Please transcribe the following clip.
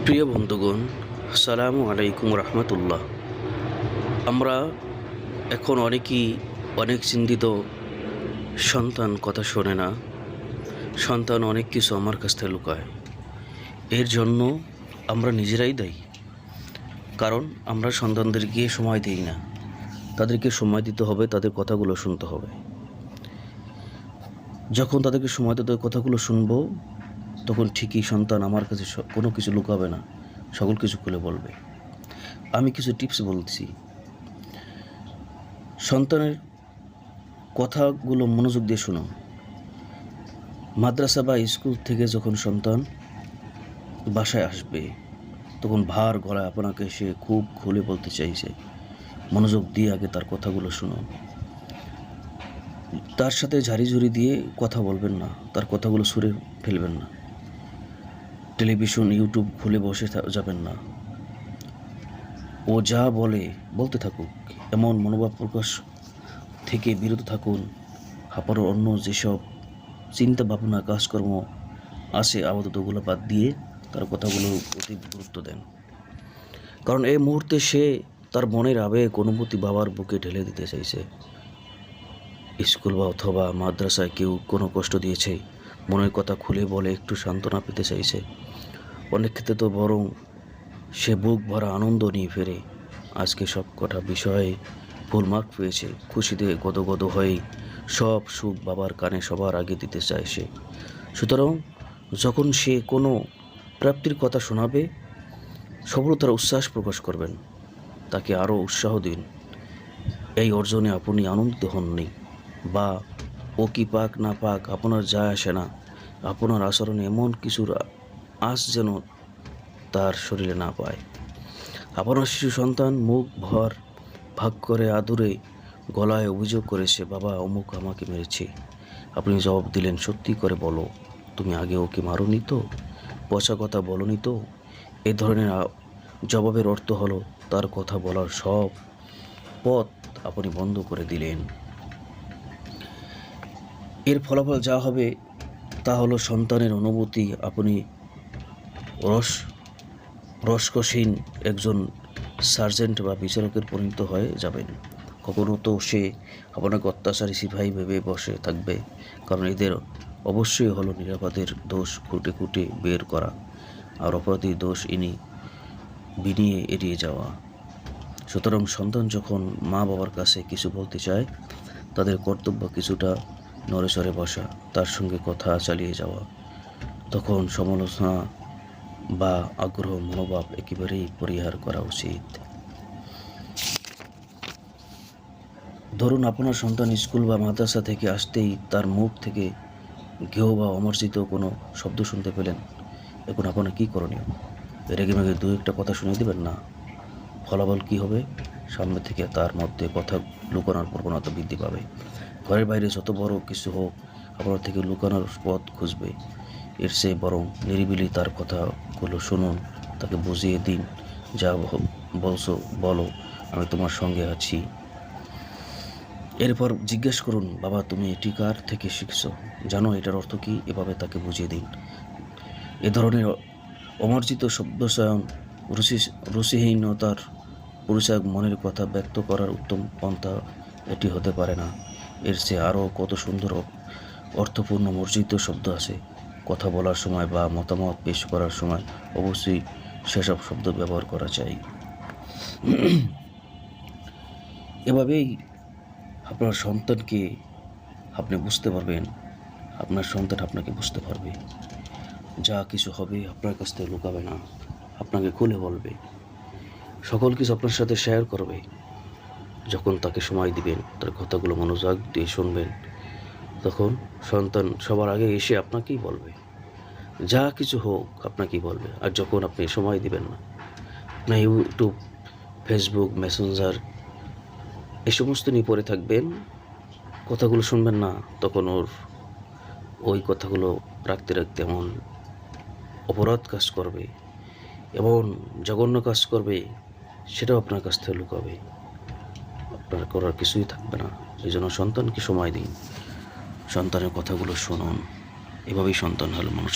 প্রিয় বন্ধুগণ, সালামু আলাইকুম রহমতুল্লাহ। আমরা এখন অনেক চিন্তিত। সন্তান কথা শোনে না, সন্তান অনেক কিছু আমার কাছ থেকে লুকায়। এর জন্য আমরা নিজেরাই দায়ী, কারণ আমরা সন্তানদেরকে সময় দিই না। তাদেরকে সময় দিতে হবে, তাদের কথাগুলো শুনতে হবে। যখন তাদেরকে সময় দিতে কথাগুলো শুনবো, তখন ঠিকই সন্তান আমার কাছে কোনো কিছু লুকাবে না, সকল কিছু খুলে বলবে। আমি কিছু টিপস বলছি। সন্তানের কথাগুলো মনোযোগ দিয়ে শুনুন। মাদ্রাসা বা স্কুল থেকে যখন সন্তান বাসায় আসবে, তখন ভার গলায় আপনাকে সে খুব খুলে বলতে চাইছে। মনোযোগ দিয়ে আগে তার কথাগুলো শুনুন। তার সাথে ঝাড়িঝুড়ি দিয়ে কথা বলবেন না, তার কথাগুলো ছুঁড়ে ফেলবেন না। টেলিভিশন, ইউটিউব খুলে বসে যাবেন না। ও যা বলতে থাকুক, এমন মনোভাব প্রকাশ থেকে বিরত থাকুন। আপনার অন্য যেসব চিন্তা ভাবনা কাজকর্ম আছে, আপাতত ওগুলো বাদ দিয়ে তার কথাগুলো অতি গুরুত্ব দেন। কারণ এই মুহূর্তে সে তার মনের আবেগ অনুভূতি বাবার বুকে ঢেলে দিতে চাইছে। স্কুল বা অথবা মাদ্রাসায় কেউ কোনো কষ্ট দিয়েছে, মনের কথা খুলে বলে একটু সান্ত্বনা পেতে চাইছে। অনেক ক্ষেত্রে তো বরং সে বুক ভরা আনন্দ নিয়ে ফেরে। আজকে সব কটা বিষয়ে ফুল মার্ক পেয়েছে, খুশিতে গদগদ হয়ে সব সুখ বাবার কানে সবার আগে দিতে চায় সে। সুতরাং যখন সে কোনো প্রাপ্তির কথা শোনাবে, সফলতার উচ্ছ্বাস প্রকাশ করবেন, তাকে আরও উৎসাহ দিন। এই অর্জনে আপনি আনন্দিত হননি, বা ও কি পাক না পাক আপনার যায় আসে না। আপনার আচরণে এমন কিছুর আঁচ যেন তার শরীরে না পায়। আপনার শিশু সন্তান মুখ ভাগ করে আদুরে গলায় অভিযোগ করেছে, বাবা অমুক আমাকে মেরেছে। আপনি জবাব দিলেন, সত্যি করে বলো, তুমি আগে ওকে মারোনি তো, পচা কথা বলনি তো। এ ধরনের জবাবের অর্থ হলো তার কথা বলার সব পথ আপনি বন্ধ করে দিলেন। এর ফলাফল যা হবে তা হলো সন্তানের অনুভূতি আপনি রসকসহীন একজন সার্জেন্ট বা বিচারকের পরিণত হয়ে যাবেন। কখনো তো সে আপনাকে অত্যাচারী সিপাহী ভেবে বসে থাকবে, কারণ এদের অবশ্যই হলো নিরাপদের দোষ খুঁটে খুঁটে বের করা আর অপরাধীর দোষ বিনিয়ে এড়িয়ে যাওয়া। সুতরাং সন্তান যখন মা বাবার কাছে কিছু বলতে চায়, তাদের কর্তব্য কিছুটা নড়েচড়ে বসা, তার সঙ্গে কথা চালিয়ে যাওয়া। তখন সমালোচনা বা আগ্রহ মনোভাব একেবারেই পরিহার করা উচিত। ধরুন আপনার সন্তান স্কুল বা মাদ্রাসা থেকে আসতেই তার মুখ থেকে গেহ বা অমর্জিত কোনো শব্দ শুনতে পেলেন। এখন আপনার কী করণীয়? রেগে মেগে দু একটা কথা শুনে দেবেন না। ফলাফল কী হবে? সামনে থেকে তার মধ্যে কথা লুকানোর প্রবণতা বৃদ্ধি পাবে। ঘরের বাইরে যত বড় কিছু হোক, আপনার থেকে লুকানোর পথ খুঁজবে। এর চেয়ে বরং নিরিবিলি তার কথাগুলো শুনুন, তাকে বুঝিয়ে দিন, যা বলছো বলো, আমি তোমার সঙ্গে আছি। এরপর জিজ্ঞেস করুন, বাবা তুমি এটি কার থেকে শিখছো, জানো এটার অর্থ কী? এভাবে তাকে বুঝিয়ে দিন। এ ধরনের অমার্জিত শব্দচয়ন রুচিহীনতার পরিচয়। মনের কথা ব্যক্ত করার উত্তম পন্থা এটি হতে পারে না। এর চেয়ে আরও কত সুন্দর অর্থপূর্ণ মার্জিত শব্দ আছে। কথা বলার সময় বা মতামত পেশ করার সময় অবশ্যই সেসব শব্দ ব্যবহার করা চাই। এভাবেই আপনার সন্তানকে আপনি বুঝতে পারবেন, আপনার সন্তান আপনাকে বুঝতে পারবে। যা কিছু হবে আপনার কাছ থেকে লুকাবে না, আপনাকে খুলে বলবে, সকল কিছু আপনার সাথে শেয়ার করবে। যখন তাকে সময় দিবেন, তার কথাগুলো মনোযোগ দিয়ে শুনবেন, তখন সন্তান সবার আগে এসে আপনাকেই বলবে, যা কিছু হোক আপনাকেই বলবে। আর যখন আপনি সময় দিবেন না, না ইউটিউব, ফেসবুক, মেসেঞ্জার এই সমস্ত নিয়ে পড়ে থাকবেন, কথাগুলো শুনবেন না, তখন ওই কথাগুলো রাখতে রাখতে এমন অপরাধ কাজ করবে, এমন জঘন্য কাজ করবে, সেটাও আপনার কাছ থেকে লুকাবে। আপনার করার কিছুই থাকবে না। এই জন্য সন্তানকে সময় দিন, সন্তানের কথাগুলো শুনুন। এভাবেই সন্তান হলো মানুষ।